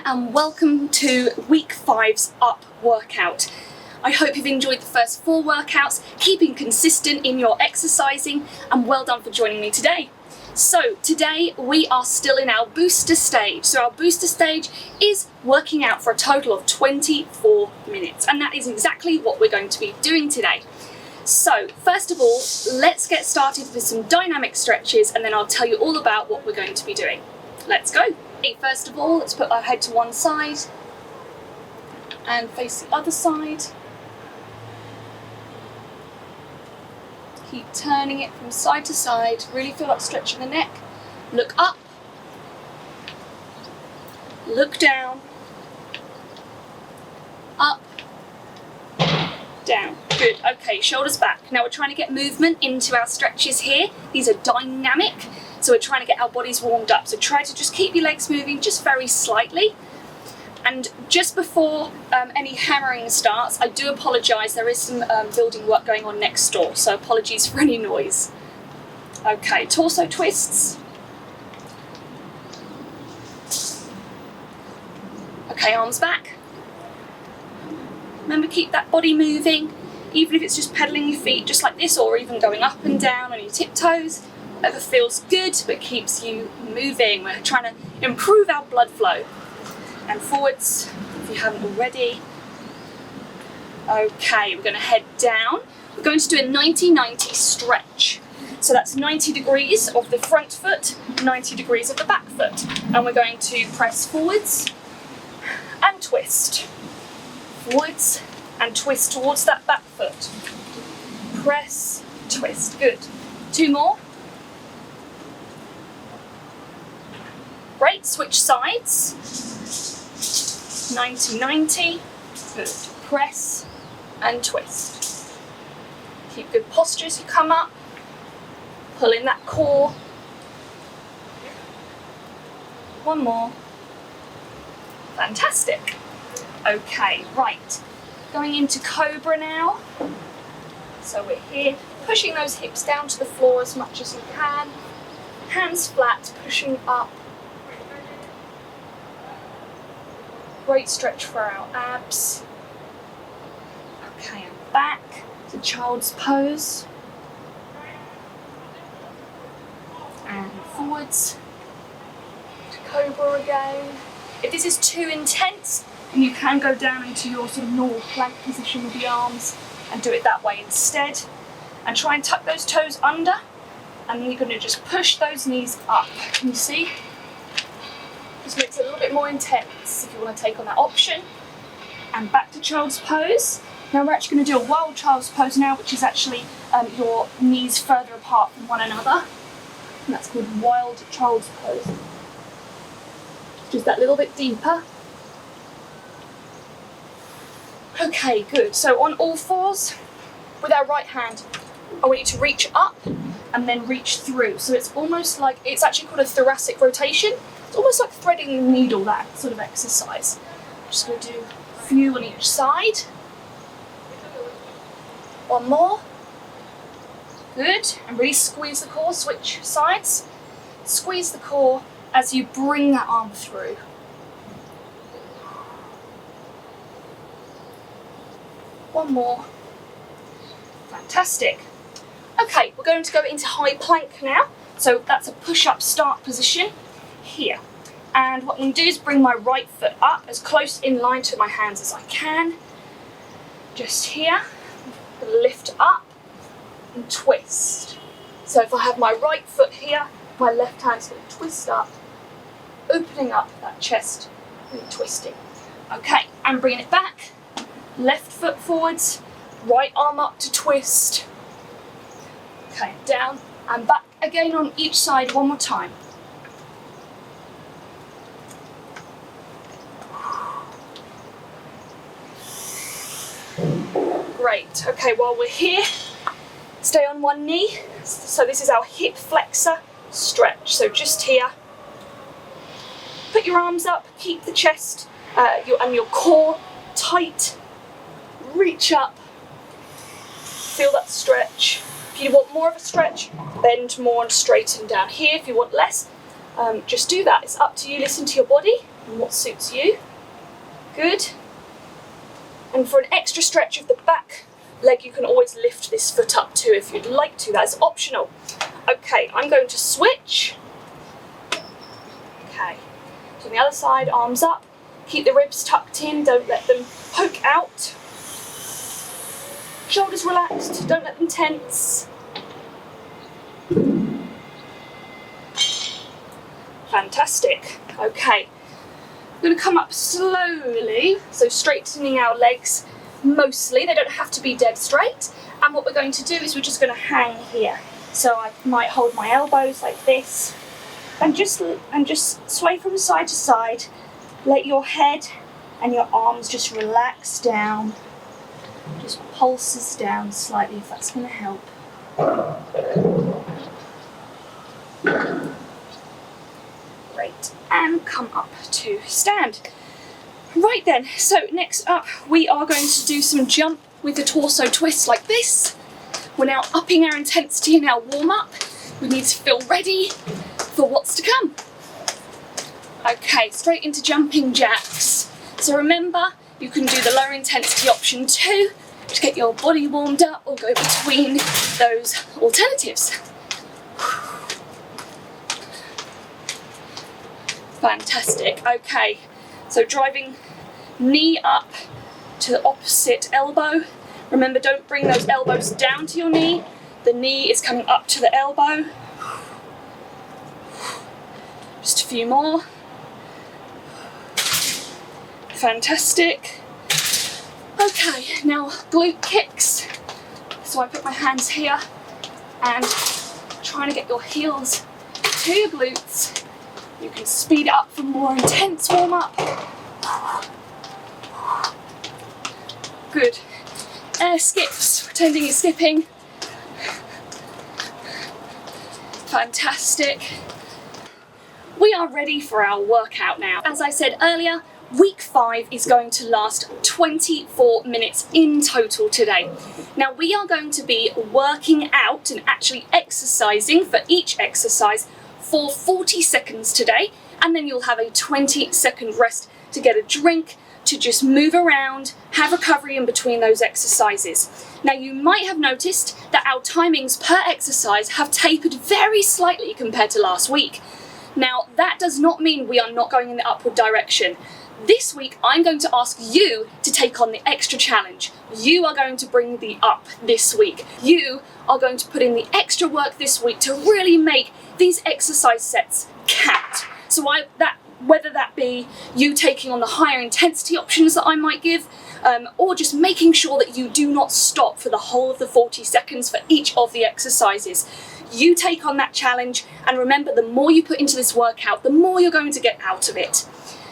and welcome to week 5's Up workout. I hope you've enjoyed the first 4 workouts, keeping consistent in your exercising, and well done for joining me today. So today we are still in our booster stage. So our booster stage is working out for a total of 24 minutes, and that is exactly what we're going to be doing today. So first of all, let's get started with some dynamic stretches, and then I'll tell you all about what we're going to be doing. Let's go. First of all, let's put our head to one side and face the other side. Keep turning it from side to side. Really feel like stretching the neck. Look up. Look down. Up. Down. Good. Okay, shoulders back. Now we're trying to get movement into our stretches here. These are dynamic, so we're trying to get our bodies warmed up. So try to just keep your legs moving just very slightly. And just before any hammering starts, I do apologise, there is some building work going on next door, so apologies for any noise. Okay, torso twists. Okay, arms back. Remember, keep that body moving, even if it's just pedaling your feet just like this, or even going up and down on your tiptoes. Whatever feels good but keeps you moving. We're trying to improve our blood flow. And forwards, if you haven't already. Okay, we're going to head down. We're going to do a 90-90 stretch. So that's 90 degrees of the front foot, 90 degrees of the back foot. And we're going to press forwards and twist. Forwards and twist towards that back foot. Press, twist. Good. 2 more. Great. Switch sides. 90-90. Good. Press and twist. Keep good posture as you come up. Pull in that core. 1 more. Fantastic. Okay, right. Going into Cobra now. So we're here, pushing those hips down to the floor as much as you can. Hands flat, pushing up. Great stretch for our abs. Okay, and back to child's pose. And forwards to Cobra again. If this is too intense, then you can go down into your sort of normal plank position with the arms and do it that way instead. And try and tuck those toes under, and then you're going to just push those knees up. Can you see? Just makes it a little bit more intense if you want to take on that option. And back to child's pose. Now we're actually going to do a wild child's pose now, which is actually your knees further apart from one another. And that's called wild child's pose. Just that little bit deeper. Okay, good. So on all fours, with our right hand, I want you to reach up and then reach through. So it's almost like, it's actually called a thoracic rotation. It's almost like threading the needle, that sort of exercise. I'm just going to do a few on each side. 1 more. Good. And really squeeze the core, switch sides. Squeeze the core as you bring that arm through. One more. Fantastic. Okay, we're going to go into high plank now. So that's a push-up start position here. And what I'm going to do is bring my right foot up as close in line to my hands as I can. Just here. Lift up and twist. So if I have my right foot here, my left hand's going to twist up, opening up that chest and twisting. Okay, and bringing it back. Left foot forwards, right arm up to twist. Okay, down and back again on each side 1 more time. Great. Okay, while we're here, stay on one knee. So this is our hip flexor stretch. So just here. Put your arms up, keep the chest and your core tight. Reach up. Feel that stretch. If you want more of a stretch, bend more and straighten down here. If you want less, just do that. It's up to you. Listen to your body. and what suits you. Good. And for an extra stretch of the back leg, you can always lift this foot up too if you'd like to. That's optional. Okay, I'm going to switch. Okay, to the other side, arms up. Keep the ribs tucked in, don't let them poke out. Shoulders relaxed, don't let them tense. Fantastic. Okay, we're going to come up slowly, so straightening our legs mostly. They don't have to be dead straight. And what we're going to do is we're just going to hang here. So I might hold my elbows like this and just sway from side to side. Let your head and your arms just relax down. Just pulses down slightly if that's going to help. Great. And come up to stand. Right then, so next up we are going to do some jump with the torso twist like this. We're now upping our intensity in our warm-up. We need to feel ready for what's to come. Okay, straight into jumping jacks. So remember, you can do the lower intensity option too to get your body warmed up or go between those alternatives. Fantastic. Okay, so driving knee up to the opposite elbow. Remember, don't bring those elbows down to your knee. The knee is coming up to the elbow. Just a few more. Fantastic. Okay, now glute kicks. So I put my hands here and trying to get your heels to your glutes. You can speed it up for more intense warm-up. Good. Air skips, pretending you're skipping. Fantastic. We are ready for our workout now. As I said earlier, week 5 is going to last 24 minutes in total today. Now we are going to be working out and actually exercising for each exercise for 40 seconds today, and then you'll have a 20-second rest to get a drink, to just move around, have recovery in between those exercises. Now you might have noticed that our timings per exercise have tapered very slightly compared to last week. Now that does not mean we are not going in the upward direction. This week I'm going to ask you to take on the extra challenge. You are going to bring the up this week. You are going to put in the extra work this week to really make these exercise sets count. So whether that be you taking on the higher intensity options that I might give, or just making sure that you do not stop for the whole of the 40 seconds for each of the exercises. You take on that challenge, and remember, the more you put into this workout, the more you're going to get out of it.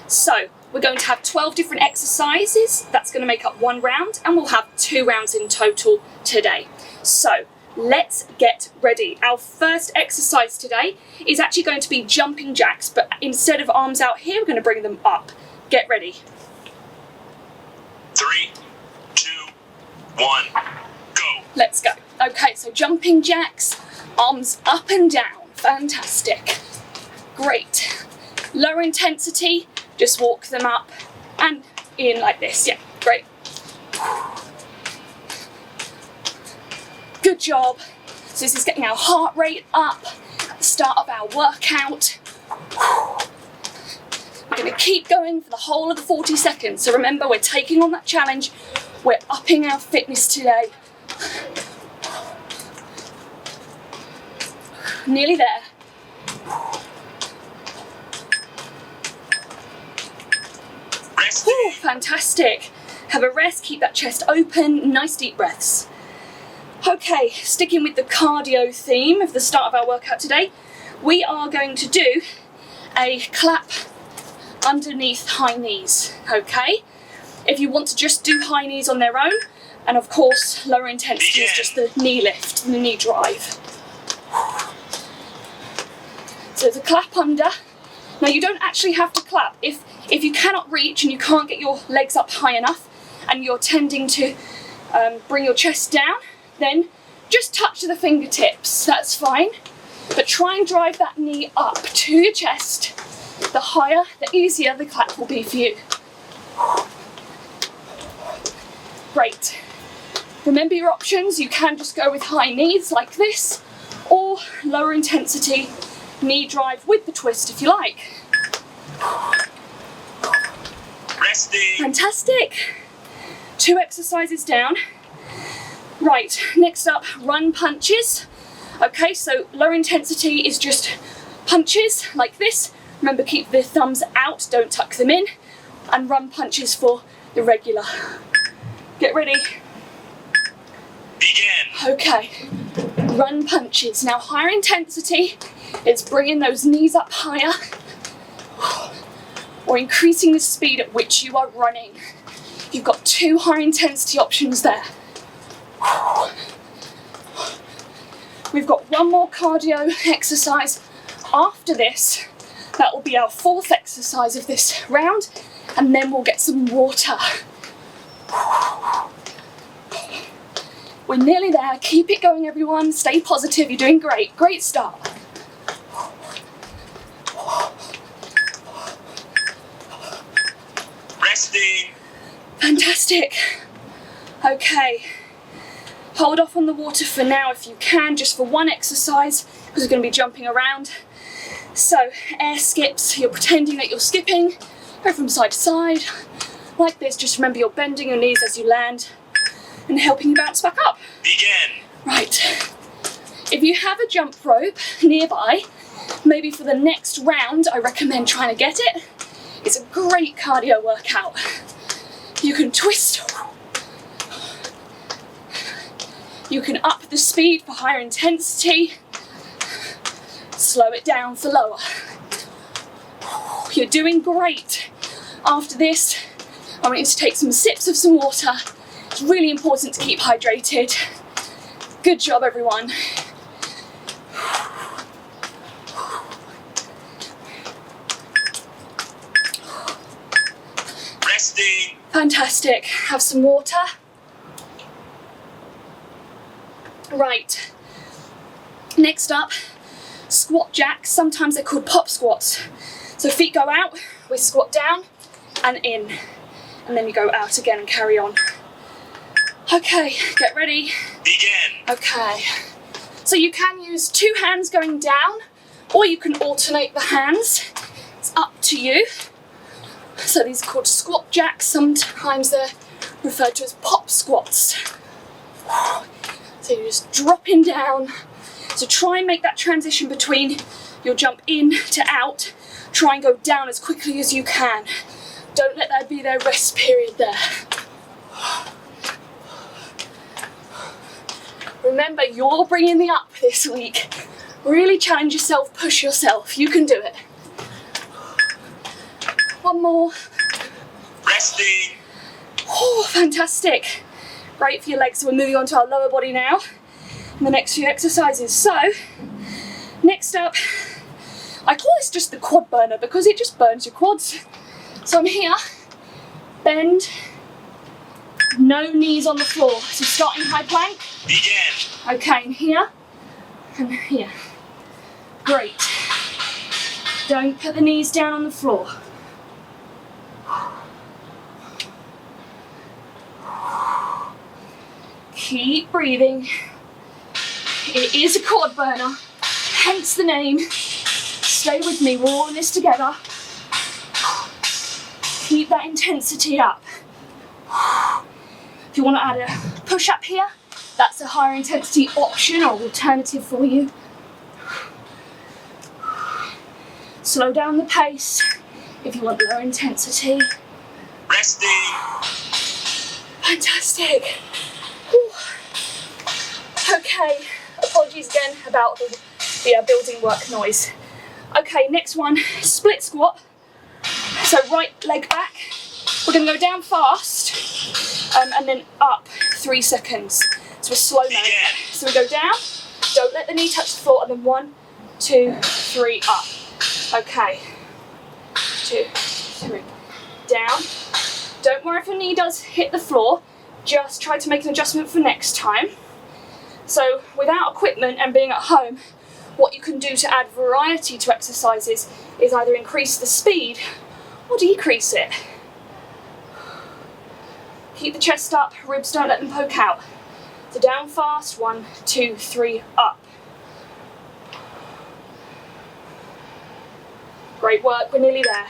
So we're going to have 12 different exercises. That's going to make up one round, and we'll have 2 rounds in total today. So let's get ready. Our first exercise today is actually going to be jumping jacks, but instead of arms out here, we're going to bring them up. Get ready. 3, 2, 1, go. Let's go. Okay, so jumping jacks, arms up and down. Fantastic. Great. Lower intensity, just walk them up and in like this. Yeah, great. Good job. So this is getting our heart rate up at the start of our workout. We're going to keep going for the whole of the 40 seconds. So remember, we're taking on that challenge. We're upping our fitness today. Nearly there. Whew, fantastic. Have a rest, keep that chest open, nice deep breaths. Okay, sticking with the cardio theme of the start of our workout today, we are going to do a clap underneath high knees, okay? If you want to just do high knees on their own, and of course lower intensity is just the knee lift, the knee drive. So the clap under. Now you don't actually have to clap. If you cannot reach and you can't get your legs up high enough and you're tending to bring your chest down, then just touch the fingertips, that's fine. But try and drive that knee up to your chest The higher, the easier the clap will be for you. Great. Remember your options. You can just go with high knees like this, or lower intensity knee drive with the twist if you like. Resting. Fantastic. 2 exercises down. Right, next up, run punches. Okay, so lower intensity is just punches like this. Remember, keep the thumbs out, don't tuck them in. And run punches for the regular. Get ready. Begin. Okay, run punches. Now, higher intensity is bringing those knees up higher or increasing the speed at which you are running. You've got 2 high intensity options there. We've got 1 more cardio exercise after this. That will be our 4th exercise of this round, and then we'll get some water. We're nearly there. Keep it going, everyone. Stay positive. You're doing great. Great start. Resting. Fantastic. Okay. Hold off on the water for now if you can, just for 1 exercise, because we're going to be jumping around. So, air skips. You're pretending that you're skipping. Go from side to side, like this. Just remember you're bending your knees as you land and helping you bounce back up. Begin. Right. If you have a jump rope nearby, maybe for the next round, I recommend trying to get it. It's a great cardio workout. You can twist. You can up the speed for higher intensity. Slow it down for lower. You're doing great. After this, I want you to take some sips of some water. It's really important to keep hydrated. Good job, everyone. Resting. Fantastic. Have some water. Right. Next up, squat jacks. Sometimes they're called pop squats. So feet go out, we squat down and in. And then you go out again and carry on. Okay, get ready. Begin. Okay. So you can use 2 hands going down, or you can alternate the hands. It's up to you. So these are called squat jacks. Sometimes they're referred to as pop squats. So you're just dropping down. So try and make that transition between your jump in to out. Try and go down as quickly as you can. Don't let there be their rest period there. Remember, you're bringing the up this week. Really challenge yourself, push yourself. You can do it. 1 more. Resting. Oh, fantastic. Great for your legs. So we're moving on to our lower body now. And the next few exercises. So, next up, I call this just the quad burner because it just burns your quads. So I'm here, bend, no knees on the floor. So starting high plank. Begin. Okay, and here, and here. Great. Don't put the knees down on the floor. Keep breathing. It is a quad burner, hence the name. Stay with me, we're all in this together. Keep that intensity up. If you want to add a push-up here, that's a higher intensity option or alternative for you. Slow down the pace if you want lower intensity. Resting. Fantastic. Whew. Okay, apologies again about the building work noise. Okay, next one, split squat. So right leg back. We're going to go down fast and then up 3 seconds. So we're slow now. So we go down, don't let the knee touch the floor, and then 1, 2, 3, up. Okay, 2, 3, down. Don't worry if your knee does hit the floor, just try to make an adjustment for next time. So without equipment and being at home, What you can do to add variety to exercises is either increase the speed or decrease it. Keep the chest up, ribs don't let them poke out. So down fast, 1, 2, 3, up. Great work, we're nearly there.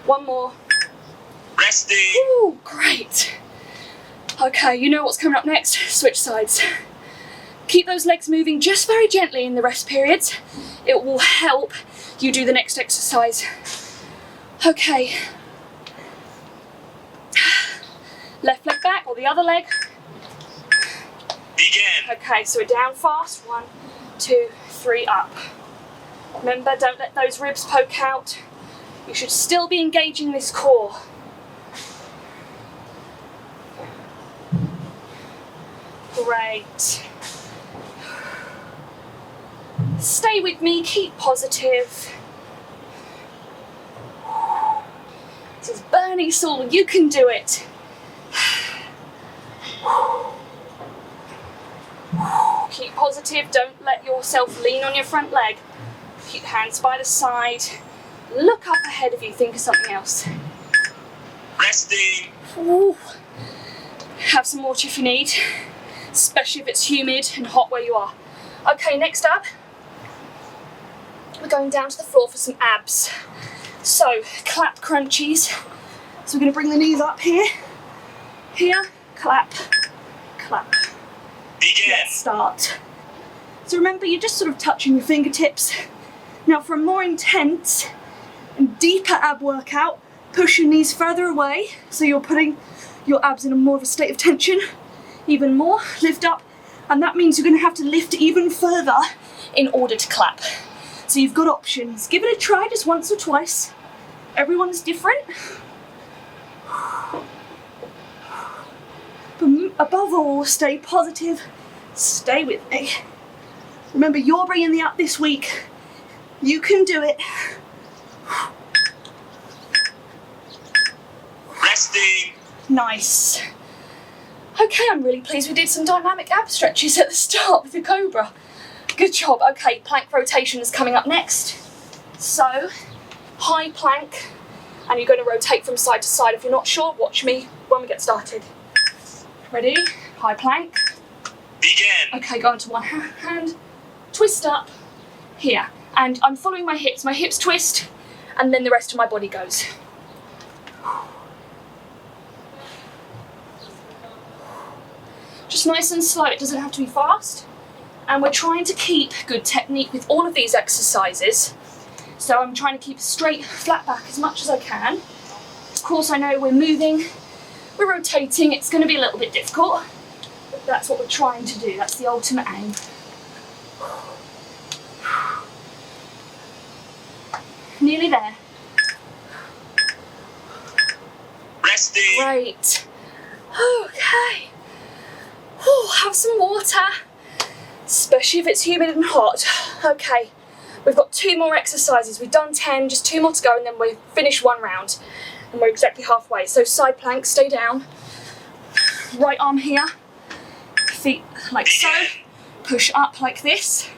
One more. Resting. Ooh, great. Okay, you know what's coming up next. Switch sides. Keep those legs moving just very gently in the rest periods. It will help you do the next exercise. Okay. Left leg back, or the other leg. Begin. Okay, so we're down fast. 1, 2, 3, up. Remember, don't let those ribs poke out. You should still be engaging this core. Great. Stay with me, keep positive. This is Bernie Saul, you can do it. Keep positive, don't let yourself lean on your front leg. Keep hands by the side. Look up ahead of you, think of something else. Resting. Ooh. Have some water if you need, especially if it's humid and hot where you are. Okay, next up, we're going down to the floor for some abs. So, clap crunchies. So we're going to bring the knees up here, clap, clap. Begin. Let's start. So remember, you're just sort of touching your fingertips. Now for a more intense and deeper ab workout, push your knees further away so you're putting your abs in a more of a state of tension. Even more, lift up, and that means you're going to have to lift even further in order to clap. So you've got options. Give it a try just once or twice. Everyone's different. But above all, stay positive, stay with me. Remember, you're bringing the up this week. You can do it. Resting. Nice. Okay, I'm really pleased we did some dynamic ab stretches at the start with the Cobra. Good job. Okay, plank rotation is coming up next. So, high plank, and you're going to rotate from side to side. If you're not sure, watch me when we get started. Ready? High plank. Begin. Okay, go onto one hand, twist up, here. And I'm following my hips twist, and then the rest of my body goes. Just nice and slow, it doesn't have to be fast. And we're trying to keep good technique with all of these exercises. So I'm trying to keep a straight, flat back as much as I can. Of course, I know we're moving, we're rotating, it's going to be a little bit difficult, but that's what we're trying to do, that's the ultimate aim. Nearly there. Resting. Great. Okay. Ooh, have some water, especially if it's humid and hot. Okay, we've got 2 more exercises. We've done 10, just 2 more to go, and then we'll finish 1 round. And we're exactly halfway. So side plank, stay down. Right arm here, feet like so. Push up like this.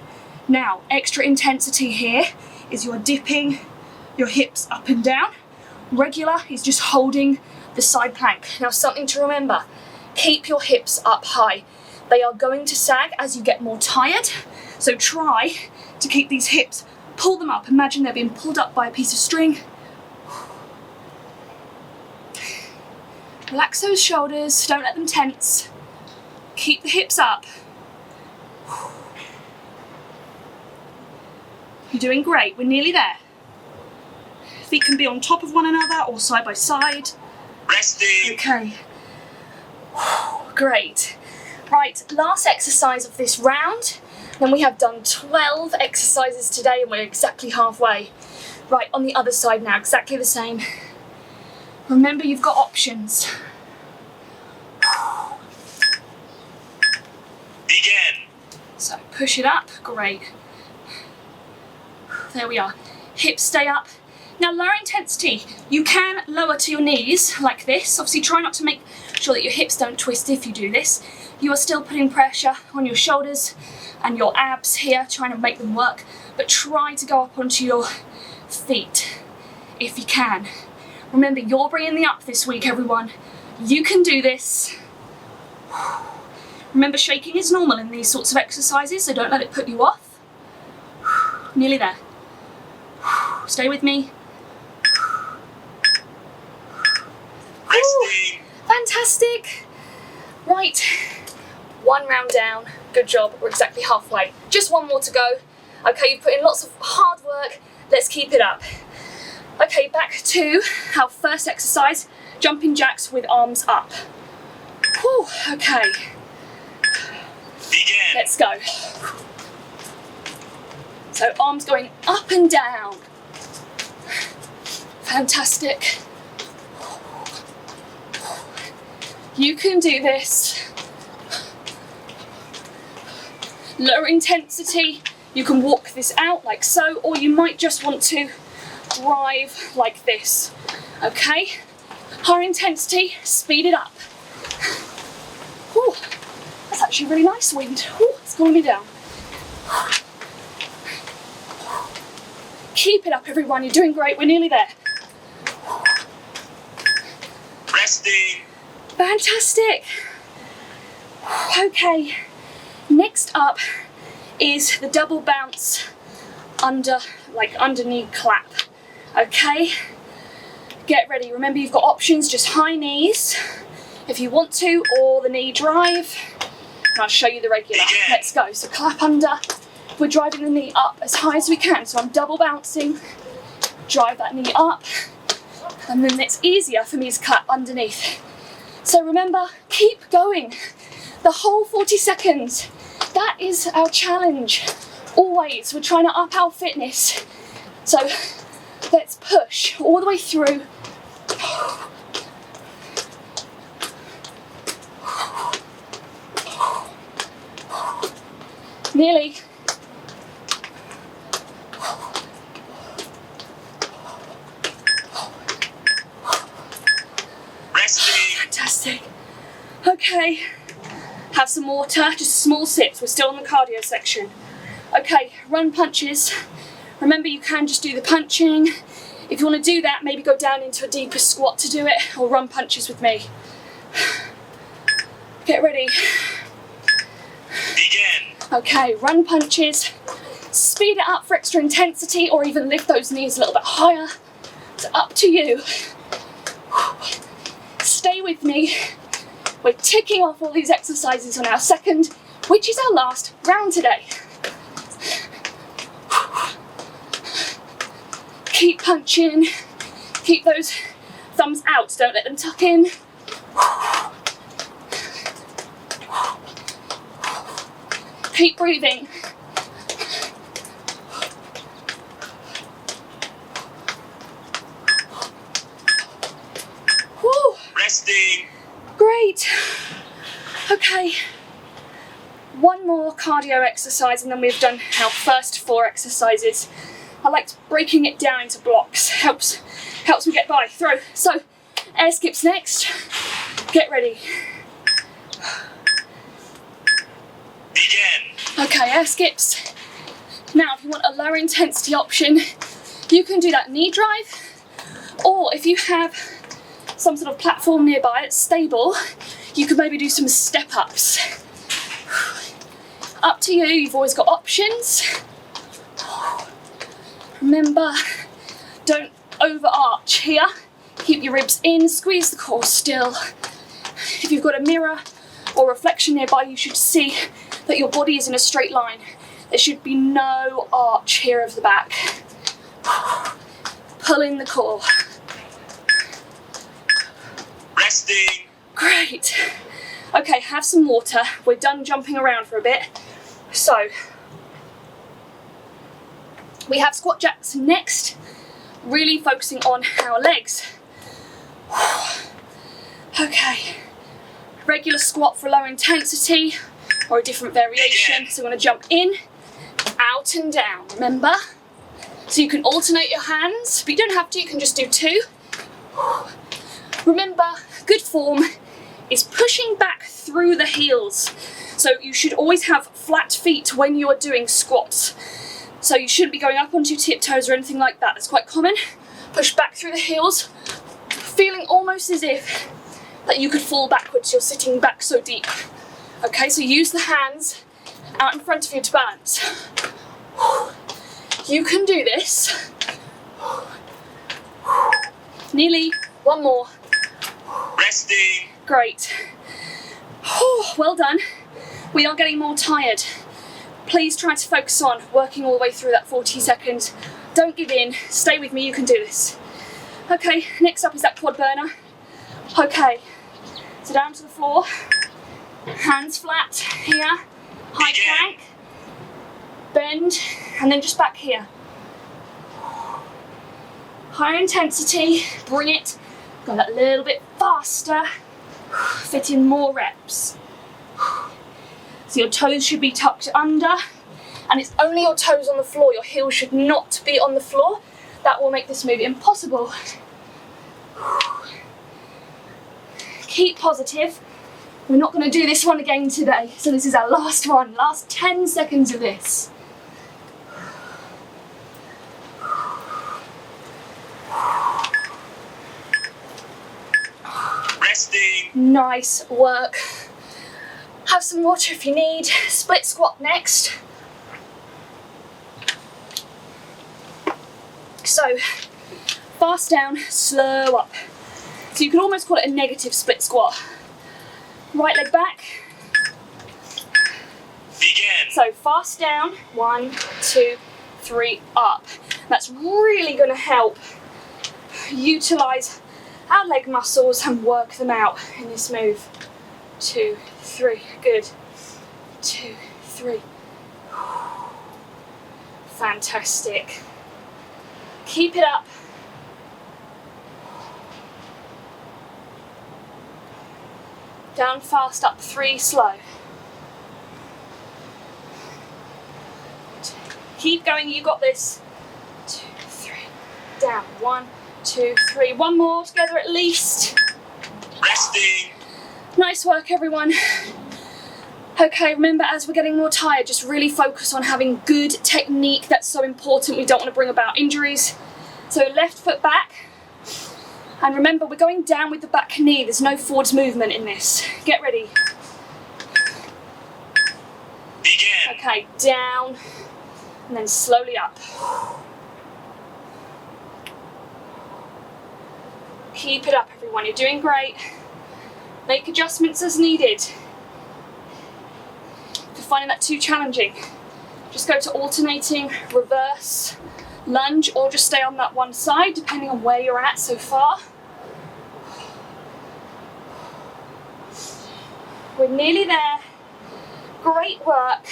Now, extra intensity here is you're dipping your hips up and down. Regular is just holding the side plank. Now, something to remember, keep your hips up high. They are going to sag as you get more tired, so try to keep these hips, pull them up. Imagine they're being pulled up by a piece of string. Relax those shoulders, don't let them tense. Keep the hips up. You're doing great, we're nearly there. Feet can be on top of one another or side by side. Resting. Okay. Great. Right, last exercise of this round. Then we have done 12 exercises today and we're exactly halfway. Right, on the other side now, exactly the same. Remember, you've got options. Begin. So push it up, great. There we are. Hips stay up. Now lower intensity. You can lower to your knees like this. Obviously try not to make sure that your hips don't twist if you do this. You are still putting pressure on your shoulders and your abs here, trying to make them work, but try to go up onto your feet if you can. Remember, you're bringing the up this week, everyone. You can do this. Remember, shaking is normal in these sorts of exercises, so don't let it put you off. Nearly there. Stay with me. Resting. Fantastic. Right, 1 round down. Good job, we're exactly halfway. Just 1 more to go. Okay, you've put in lots of hard work. Let's keep it up. Okay, back to our first exercise, jumping jacks with arms up. Whew, okay. Begin. Let's go. So arms going up and down. Fantastic. You can do this. Lower intensity. You can walk this out like so, or you might just want to drive like this. Okay? Higher intensity, speed it up. Whew. That's actually really nice wind. Whew, it's cooling me down. Keep it up, everyone. You're doing great. We're nearly there. Resting. Fantastic. Okay. Next up is the double bounce underneath clap. Okay. Get ready. Remember, you've got options, just high knees if you want to, or the knee drive. And I'll show you the regular. Let's go. So clap under. We're driving the knee up as high as we can. So I'm double bouncing. Drive that knee up. And then it's easier for me to clap underneath. So remember, keep going. The whole 40 seconds. That is our challenge. Always, we're trying to up our fitness. So let's push all the way through. Nearly. Resting. Fantastic. Okay, have some water, just small sips. We're still on the cardio section. Okay, run punches. Remember, you can just do the punching. If you want to do that, maybe go down into a deeper squat to do it, or run punches with me. Get ready. Begin. Okay, run punches. Speed it up for extra intensity, or even lift those knees a little bit higher. It's up to you. Stay with me. We're ticking off all these exercises on our second, which is our last round today. Keep punching. Keep those thumbs out. Don't let them tuck in. Keep breathing. Whew. Resting. Great. Okay. One more cardio exercise and then we've done our first 4 exercises. I like breaking it down into blocks. Helps me get by through. So, air skips next. Get ready. Begin. Okay, air skips. Now, if you want a lower intensity option, you can do that knee drive, or if you have some sort of platform nearby that's stable, you could maybe do some step ups. Up to you, you've always got options. Remember, don't overarch here. Keep your ribs in, squeeze the core still. If you've got a mirror or reflection nearby, you should see that your body is in a straight line. There should be no arch here of the back. Pull in the core. Resting. Great. Okay, have some water. We're done jumping around for a bit. So, we have squat jacks next, really focusing on our legs. Okay, regular squat for low intensity or a different variation. So we're going to jump in, out and down, remember? So you can alternate your hands, but you don't have to, you can just do 2. Remember, good form is pushing back through the heels. So you should always have flat feet when you are doing squats. So you shouldn't be going up onto your tiptoes or anything like that. That's quite common. Push back through the heels, feeling almost as if that you could fall backwards. You're sitting back so deep. Okay, so use the hands out in front of you to balance. You can do this. Nearly. One more. Resting. Great. Well done. We are getting more tired. Please try to focus on working all the way through that 40 seconds. Don't give in. Stay with me. You can do this. Okay, next up is that quad burner. Okay, so down to the floor. Hands flat here. High plank. Bend, and then just back here. Higher intensity. Bring it. Go that little bit faster. Fit in more reps. So your toes should be tucked under, and it's only your toes on the floor. Your heels should not be on the floor. That will make this move impossible. Keep positive. We're not going to do this one again today. So this is our last one, last 10 seconds of this. Resting. Nice work. Have some water if you need. Split squat next. So, fast down, slow up. So you can almost call it a negative split squat. Right leg back. Begin. So fast down, 1, 2, 3, up. That's really going to help utilise our leg muscles and work them out in this move. 2, 3, good. 2, 3. Fantastic. Keep it up. Down fast, up 3, slow. Keep going, you got this. 2, 3, down, 1, 2, 3. One more together at least. Resting. Nice work, everyone. Okay, remember, as we're getting more tired, just really focus on having good technique. That's so important. We don't want to bring about injuries. So left foot back. And remember, we're going down with the back knee. There's no forwards movement in this. Get ready. Begin. Okay, down. And then slowly up. Keep it up, everyone. You're doing great. Make adjustments as needed. If you're finding that too challenging, just go to alternating, reverse, lunge, or just stay on that one side, depending on where you're at so far. We're nearly there. Great work.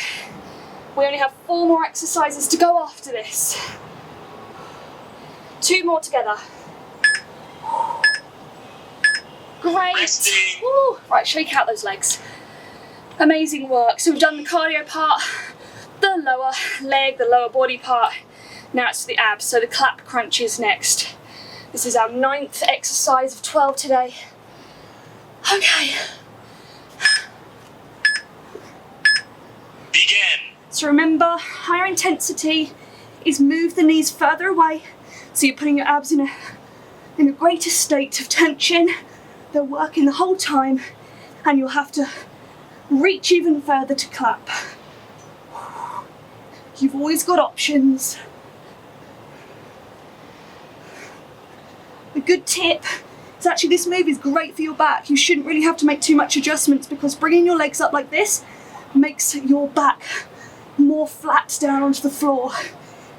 We only have 4 more exercises to go after this. 2 more together. Great. Resting. Woo. Right, shake out those legs. Amazing work. So we've done the cardio part, the lower leg, the lower body part. Now it's the abs, so the clap crunches next. This is our 9th exercise of 12 today. Okay. Begin. So remember, higher intensity is move the knees further away, so you're putting your abs in a greater state of tension. They're working the whole time, and you'll have to reach even further to clap. You've always got options. A good tip is actually this move is great for your back. You shouldn't really have to make too much adjustments, because bringing your legs up like this makes your back more flat down onto the floor.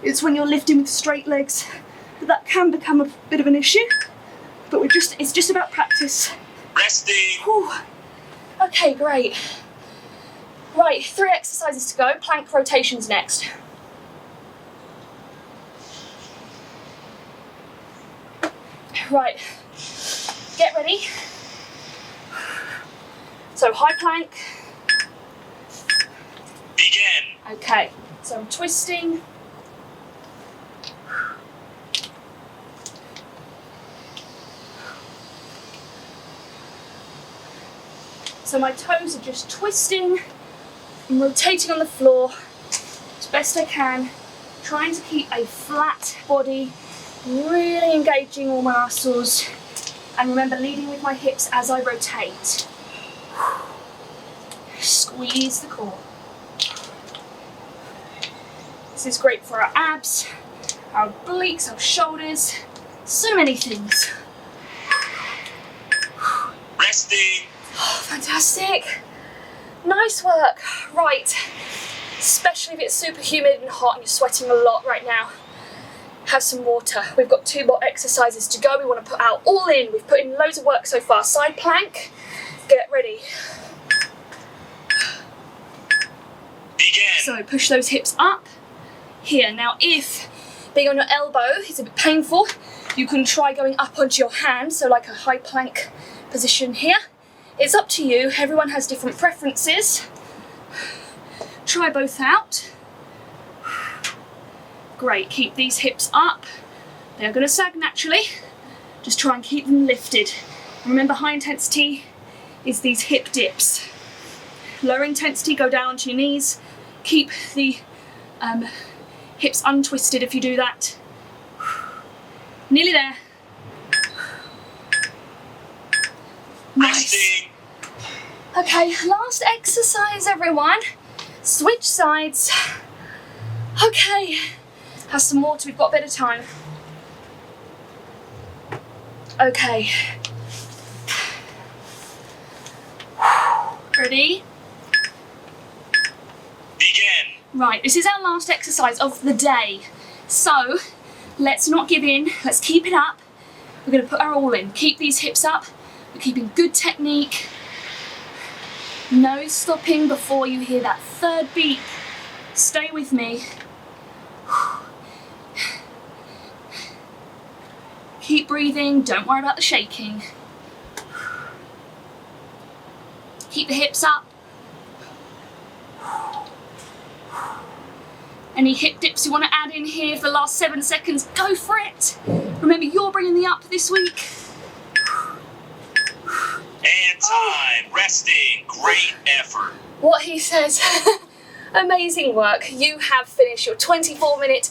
It's when you're lifting with straight legs that can become a bit of an issue, but it's just about practice. Resting. Whew. Okay, great. Right, 3 exercises to go. Plank rotations next. Right, get ready. So high plank. Begin. Okay, so I'm twisting. So my toes are just twisting and rotating on the floor as best I can, trying to keep a flat body, really engaging all my muscles, and remember leading with my hips as I rotate. Squeeze the core. This is great for our abs, our obliques, our shoulders, so many things. Resting. Oh, fantastic. Nice work. Right, especially if it's super humid and hot and you're sweating a lot right now, have some water. We've got 2 more exercises to go. We want to put our all in. We've put in loads of work so far. Side plank, get ready. Begin. So push those hips up. Here, now if being on your elbow is a bit painful, you can try going up onto your hand, so like a high plank position here. It's up to you, everyone has different preferences. Try both out. Great, keep these hips up. They're going to sag naturally. Just try and keep them lifted. Remember, high intensity is these hip dips. Lower intensity, go down onto your knees. Keep the hips untwisted if you do that. Nearly there. Nice. Resting. Okay, last exercise, everyone. Switch sides. Okay, have some water, we've got a bit of time. Okay. Ready? Begin. Right, this is our last exercise of the day. So, let's not give in, let's keep it up. We're going to put our all in. Keep these hips up, we're keeping good technique. No stopping before you hear that 3rd beat. Stay with me. Keep breathing, don't worry about the shaking. Keep the hips up. Any hip dips you want to add in here for the last 7 seconds, go for it. Remember, you're bringing the up this week. And time. Resting. Great effort. What he says. Amazing work. You have finished your 24-minute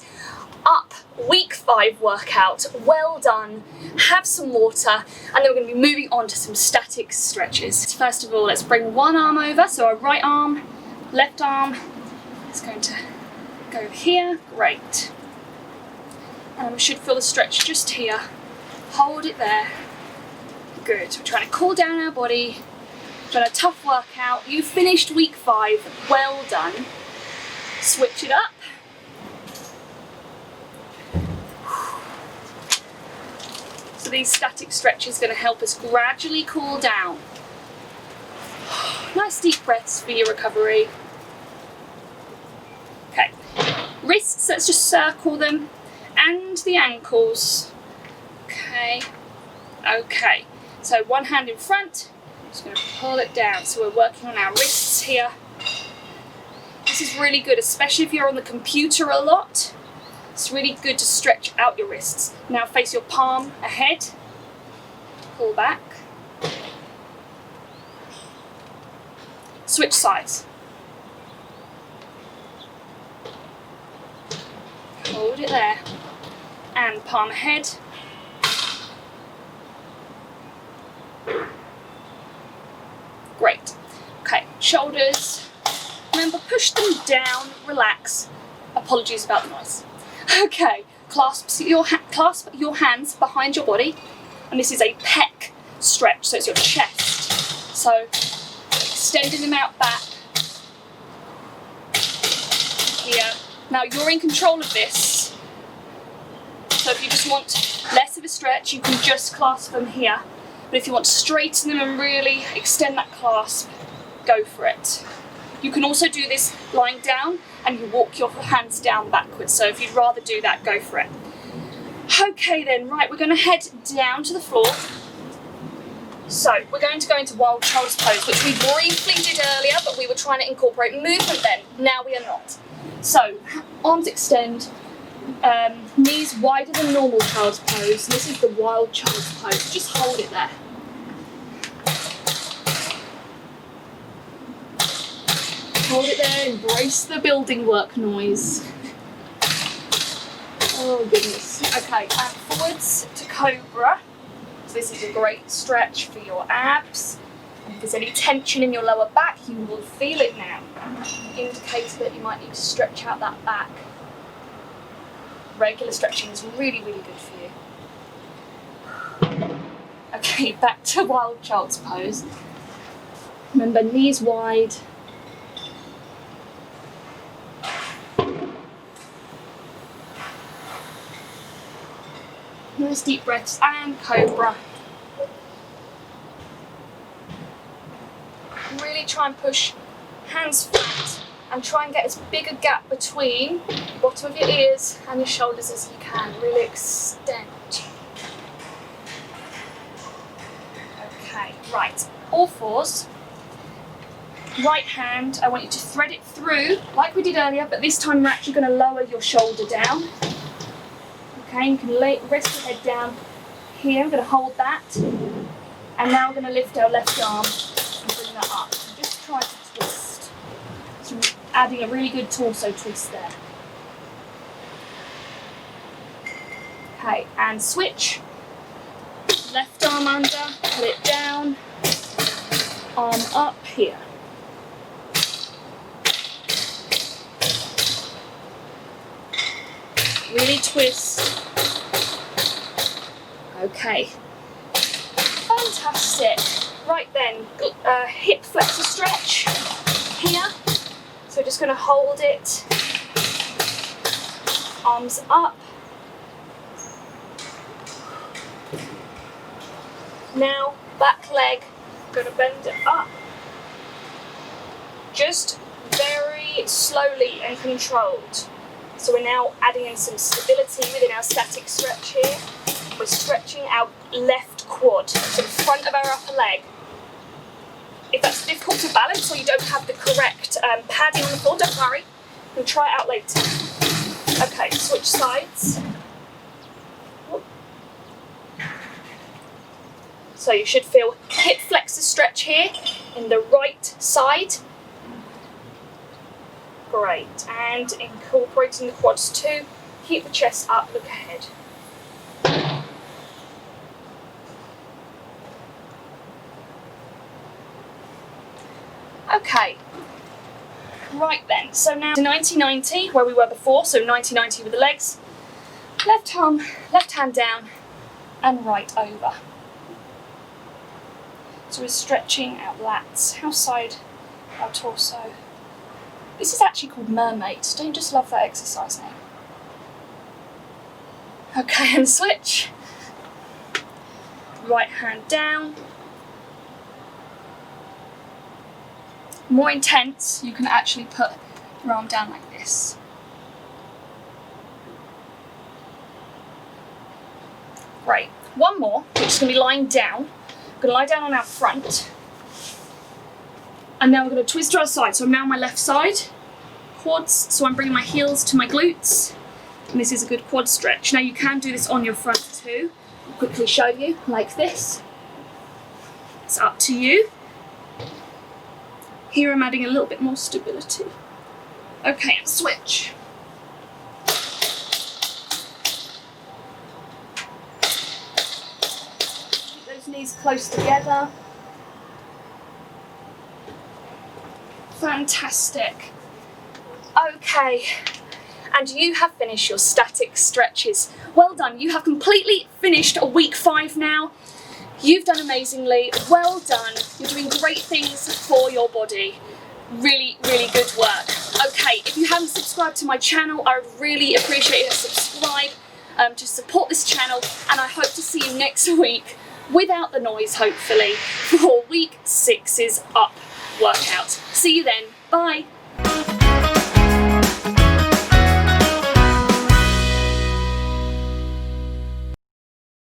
up week 5 workout. Well done. Have some water, and then we're going to be moving on to some static stretches. First of all, let's bring one arm over, so our right arm, left arm is going to go here. Great. And we should feel the stretch just here. Hold it there. Good. We're trying to cool down our body. Done a tough workout. You finished week 5. Well done. Switch it up. So these static stretches are going to help us gradually cool down. Nice deep breaths for your recovery. Okay. Wrists, let's just circle them. And the ankles. Okay. Okay. So one hand in front. Just going to pull it down. So we're working on our wrists here. This is really good, especially if you're on the computer a lot. It's really good to stretch out your wrists. Now face your palm ahead. Pull back. Switch sides. Hold it there. And palm ahead. Great. Okay, shoulders. Remember, push them down, relax. Apologies about the noise. Okay, clasp your hands behind your body, and this is a pec stretch, so it's your chest. So, extending them out back. Here. Now, you're in control of this. So if you just want less of a stretch, you can just clasp them here. But if you want to straighten them and really extend that clasp, go for it. You can also do this lying down, and you walk your hands down backwards. So if you'd rather do that, go for it. Okay then, right, we're going to head down to the floor. So we're going to go into wild child's pose, which we briefly did earlier, but we were trying to incorporate movement then. Now we are not. So arms extend, knees wider than normal child's pose. This is the wild child's pose. Just hold it there. Hold it there, embrace the building work noise. Oh goodness. Okay, and forwards to cobra. So this is a great stretch for your abs. And if there's any tension in your lower back, you will feel it now. Indicates that you might need to stretch out that back. Regular stretching is really, really good for you. Okay, back to wild child's pose. Remember, knees wide. Nice deep breaths and cobra. Really try and push hands flat and try and get as big a gap between the bottom of your ears and your shoulders as you can. Really extend. Okay, right. All fours. Right hand, I want you to thread it through like we did earlier, but this time we're actually going to lower your shoulder down. Okay, you can rest your head down here. I'm going to hold that. And now we're going to lift our left arm and bring that up. Just try to twist. So adding a really good torso twist there. Okay, and switch. Left arm under, put it down. Arm up here. Really twist. Okay. Fantastic. Right then, hip flexor stretch here. So we're just going to hold it. Arms up. Now, back leg. Going to bend it up. Just very slowly and controlled. So we're now adding in some stability within our static stretch here. We're stretching our left quad, so the front of our upper leg. If that's difficult to balance or you don't have the correct padding on the floor, don't worry. We'll try it out later. Okay, switch sides. So you should feel hip flexor stretch here in the right side. Great, and incorporating the quads too. Keep the chest up, look ahead. Okay, right then, so now to 90-90, where we were before, so 90-90 with the legs. Left arm, left hand down, and right over. So we're stretching our lats, outside our torso. This is actually called mermaid. Don't you just love that exercise name? Okay, and switch. Right hand down. More intense, you can actually put your arm down like this. Great. One more, which is going to be lying down. We're going to lie down on our front. And now we're going to twist to our side. So I'm now on my left side, quads, so I'm bringing my heels to my glutes. And this is a good quad stretch. Now you can do this on your front too. I'll quickly show you, like this. It's up to you. Here I'm adding a little bit more stability. Okay, and switch. Keep those knees close together. Fantastic. Okay, and you have finished your static stretches. Well done, you have completely finished a week 5 now. You've done amazingly, well done. You're doing great things for your body. Really, really good work. Okay, if you haven't subscribed to my channel, I would really appreciate it. Subscribe to support this channel, and I hope to see you next week, without the noise hopefully, for week 6's up workout. See you then, bye.